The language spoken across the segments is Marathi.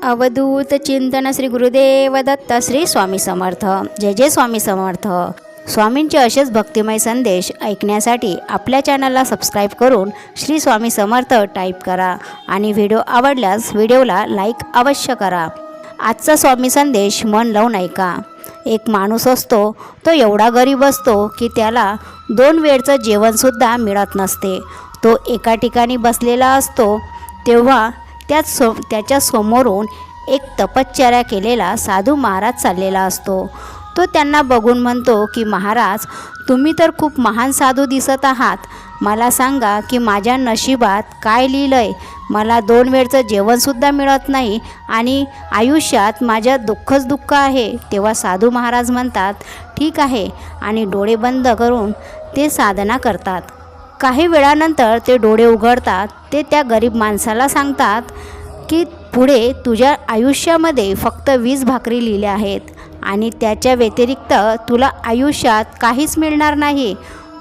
अवधूत चिंतन श्री गुरुदेव दत्त श्री स्वामी समर्थ। जय जय स्वामी समर्थ। स्वामींचे असेच भक्तिमय संदेश ऐकण्यासाठी आपल्या चॅनलला सबस्क्राईब करून श्री स्वामी समर्थ टाईप करा आणि व्हिडिओ आवडल्यास व्हिडिओला लाईक अवश्य करा। आजचा स्वामी संदेश मन लावून ऐका। एक माणूस असतो, तो एवढा गरीब असतो की त्याला 2 वेळचं जेवणसुद्धा मिळत नसते। तो एका ठिकाणी बसलेला असतो, तेव्हा त्याच्या समोरून एक तपश्चर्या केलेला साधू महाराज चाललेला असतो। तो त्यांना बघून म्हणतो की महाराज, तुम्ही तर खूप महान साधू दिसत आहात। मला सांगा की माझ्या नशिबात काय लिहिलंय? मला 2 वेळचं जेवणसुद्धा मिळत नाही आणि आयुष्यात माझ्या दुःखच दुःख आहे। तेव्हा साधू महाराज म्हणतात, ठीक आहे, आणि डोळे बंद करून ते साधना करतात। काही वेळानंतर ते डोळे उघडतात। ते त्या गरीब माणसाला सांगतात की पुढे तुझ्या आयुष्यामध्ये फक्त 20 भाकरी लिहिल्या आहेत आणि त्याच्या व्यतिरिक्त तुला आयुष्यात काहीच मिळणार नाही।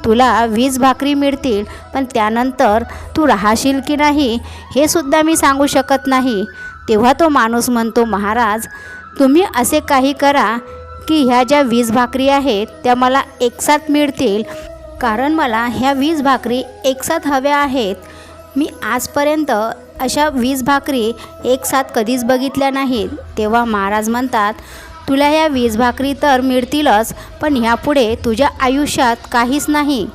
तुला 20 भाकरी मिळतील, पण त्यानंतर तू राहशील की नाही हे सुद्धा मी सांगू शकत नाही। तेव्हा तो माणूस म्हणतो, महाराज, तुम्ही असे काही करा की ह्या ज्या 20 भाकरी आहेत त्या मला एकसाथ मिळतील, कारण मला ह्या 20 भाकरी एकसाथ हव्या आहेत। मी आजपर्यंत अशा 20 भाकरी एकसाथ कधीच बघितल्या नाहीत। तेव्हा महाराज म्हणतात, तुला ह्या 20 भाकरी तर मिळतीलच, पण ह्यापुढे तुझ्या आयुष्यात काहीच नाही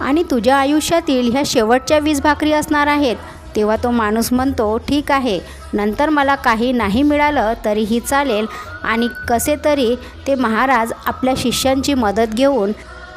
आणि तुझ्या आयुष्यातील ह्या शेवटच्या 20 भाकरी असणार आहेत। तेव्हा तो माणूस म्हणतो, ठीक आहे, नंतर मला काही नाही मिळालं तरीही चालेल। आणि कसे तरी ते महाराज आपल्या शिष्यांची मदत घेऊन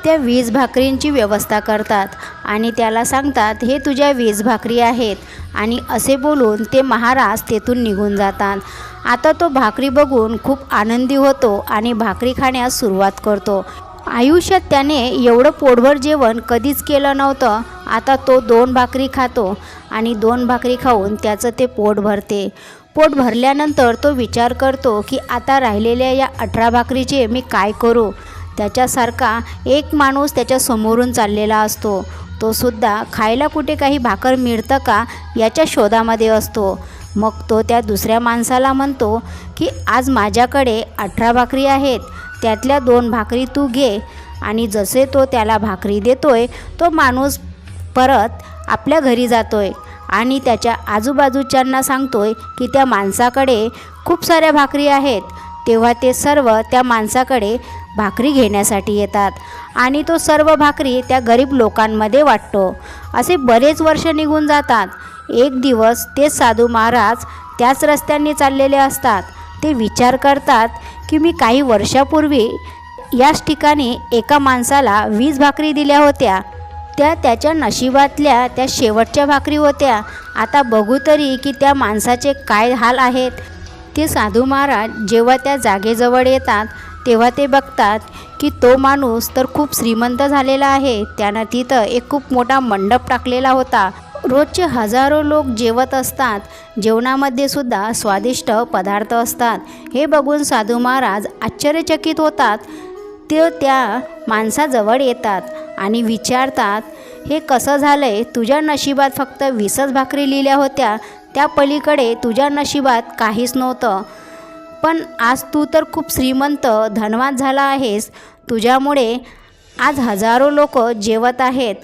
त्या 20 भाकरींची व्यवस्था करतात आणि त्याला सांगतात, हे तुझ्या 20 भाकरी आहेत, आणि असे बोलून ते महाराज तेथून निघून जातात। आता तो भाकरी बघून खूप आनंदी होतो आणि भाकरी खाण्यास सुरुवात करतो। आयुष्यात त्याने एवढं पोटभर जेवण कधीच केलं नव्हतं। आता तो 2 भाकरी खातो आणि 2 भाकरी खाऊन त्याचं ते पोट भरते। पोट भरल्यानंतर तो विचार करतो की आता राहिलेल्या या 18 भाकरीचे मी काय करू? त्याच्यासारखा एक माणूस त्याच्या समोरून चाललेला असतो। तो सुद्धा खायला कुठे काही भाकर मिळतं का याच्या शोधामध्ये असतो। मग तो त्या दुसऱ्या माणसाला म्हणतो की आज माझ्याकडे 18 भाकरी आहेत, त्यातल्या 2 भाकरी तू घे। आणि जसे तो त्याला भाकरी देतोय, तो माणूस परत आपल्या घरी जातोय आणि त्याच्या आजूबाजूच्यांना सांगतोय की त्या माणसाकडे खूप साऱ्या भाकरी आहेत। तेव्हा ते सर्व त्या माणसाकडे भाकरी घेण्यासाठी येतात आणि तो सर्व भाकरी त्या गरीब लोकांमध्ये वाटतो। असे बरेच वर्ष निघून जातात। एक दिवस ते साधू महाराज त्याच रस्त्याने चाललेले असतात। ते विचार करतात की मी काही वर्षापूर्वी याच ठिकाणी एका माणसाला 20 भाकरी दिल्या होत्या, त्याच्या नशिबातल्या त्या शेवटच्या भाकरी होत्या। आता बघू तरी की त्या माणसाचे काय हाल आहेत। ते साधू महाराज जेव्हा त्या जागेजवळ येतात तेव्हा ते बघतात की तो माणूस तर खूप श्रीमंत झालेला आहे। त्यानं तिथं एक खूप मोठा मंडप टाकलेला होता। रोजचे हजारो लोक जेवत असतात। जेवणामध्ये सुद्धा स्वादिष्ट पदार्थ असतात। हे बघून साधू महाराज आश्चर्यचकित होतात। ते त्या माणसाजवळ येतात आणि विचारतात, हे कसं झालंय? तुझ्या नशिबात फक्त 20च भाकरी लिहिल्या होत्या, त्या पलीकडे तुझ्या नशिबात काहीच नव्हतं, पण आज तू तर खूप श्रीमंत धनवान झाला आहेस। तुझ्यामुळे आज हजारो लोक जेवत आहेत।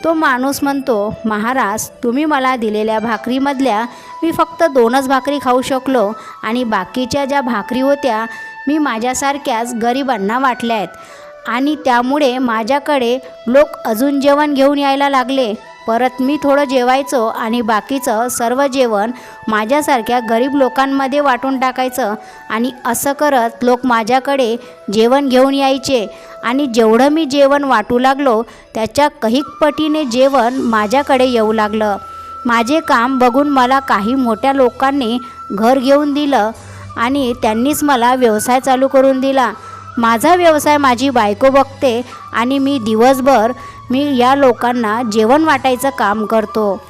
तो माणूस म्हणतो, महाराज, तुम्ही मला दिलेल्या भाकरीमधल्या मी फक्त 2च भाकरी खाऊ शकलो आणि बाकीच्या ज्या भाकरी होत्या मी माझ्यासारख्याच गरिबांना वाटल्या आहेत आणि त्यामुळे माझ्याकडे लोक अजून जेवण घेऊन यायला लागले। परत मी थोडं जेवायचो आणि बाकीचं सर्व जेवण माझ्यासारख्या गरीब लोकांमध्ये वाटून टाकायचं आणि असं करत लोक माझ्याकडे जेवण घेऊन यायचे आणि जेवढं मी जेवण वाटू लागलो त्याच्या कैक पटीने जेवण माझ्याकडे येऊ लागलं। माझे काम बघून मला काही मोठ्या लोकांनी घर घेऊन दिलं आणि त्यांनीच मला व्यवसाय चालू करून दिला। माझा व्यवसाय माझी बायको बघते आणि मी दिवसभर या लोकांना जेवण वाटायचं काम करतो।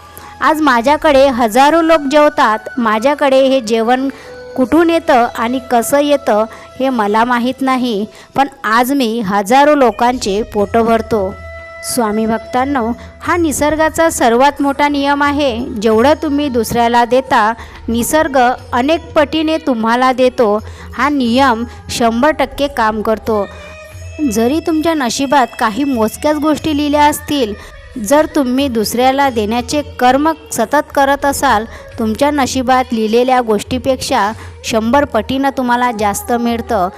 आज माझ्याकडे हजारो लोक जेवतात। माझ्याकडे हे जेवण कुठून येतं आणि कसं येतं हे मला माहीत नाही, पण आज मी हजारो लोकांचे पोटं भरतो। स्वामी भक्तांनो, हा निसर्गाचा सर्वात मोठा नियम आहे. जेवढं तुम्ही दुसऱ्याला देता, निसर्ग अनेक पटीने तुम्हाला देतो. हा नियम 100% काम करतो. जरी तुमच्या नशिबात काही मोजक्याच गोष्टी लिहिल्या असतील, जर तुम्ही दुसऱ्याला देण्याचे कर्म सतत करत असाल, तुमच्या नशिबात लिहिलेल्या गोष्टीपेक्षा 100 पटीनं तुम्हाला जास्त मिळतं.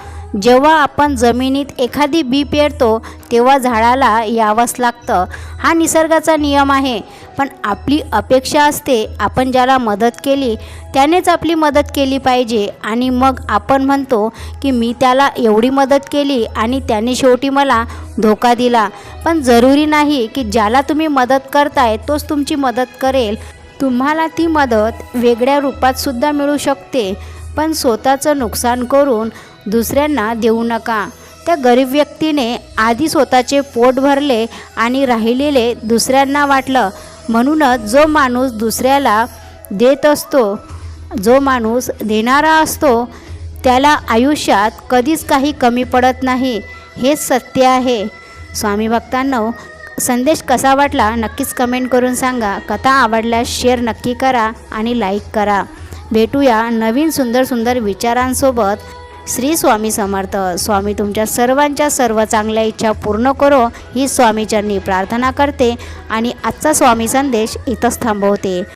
जेव्हा आपण जमिनीत एखादी बी पेरतो तेव्हा झाडाला यावंच लागतं. हा निसर्गाचा नियम आहे. पण आपली अपेक्षा असते आपण ज्याला मदत केली त्यानेच आपली मदत केली पाहिजे, आणि मग आपण म्हणतो की मी त्याला एवढी मदत केली आणि त्याने शेवटी मला धोका दिला. पण जरुरी नाही की ज्याला तुम्ही मदत करताय तोच तुमची मदत करेल. तुम्हाला ती मदत वेगळ्या रूपातसुद्धा मिळू शकते. पण स्वतःचं नुकसान करून दुसऱ्यांना देऊ नका. त्या गरीब व्यक्तीने आधी स्वतःचे पोट भरले आणि राहिलेले दुसऱ्यांना वाटलं. म्हणूनच जो माणूस दुसऱ्याला देत असतो, जो माणूस देणारा असतो, त्याला आयुष्यात कधीच काही कमी पडत नाही. हेच सत्य आहे. स्वामी भक्तांनो, संदेश कसा वाटला नक्कीच कमेंट करून सांगा. कथा आवडल्यास शेअर नक्की करा आणि लाईक करा. भेटूया नवीन सुंदर सुंदर विचारांसोबत. श्री स्वामी समर्थ. स्वामी तुमच्या सर्वांच्या सर्व चांगल्या इच्छा पूर्ण करो ही स्वामीचरणी प्रार्थना करते आणि आजचा स्वामी संदेश इथंच थांबवते.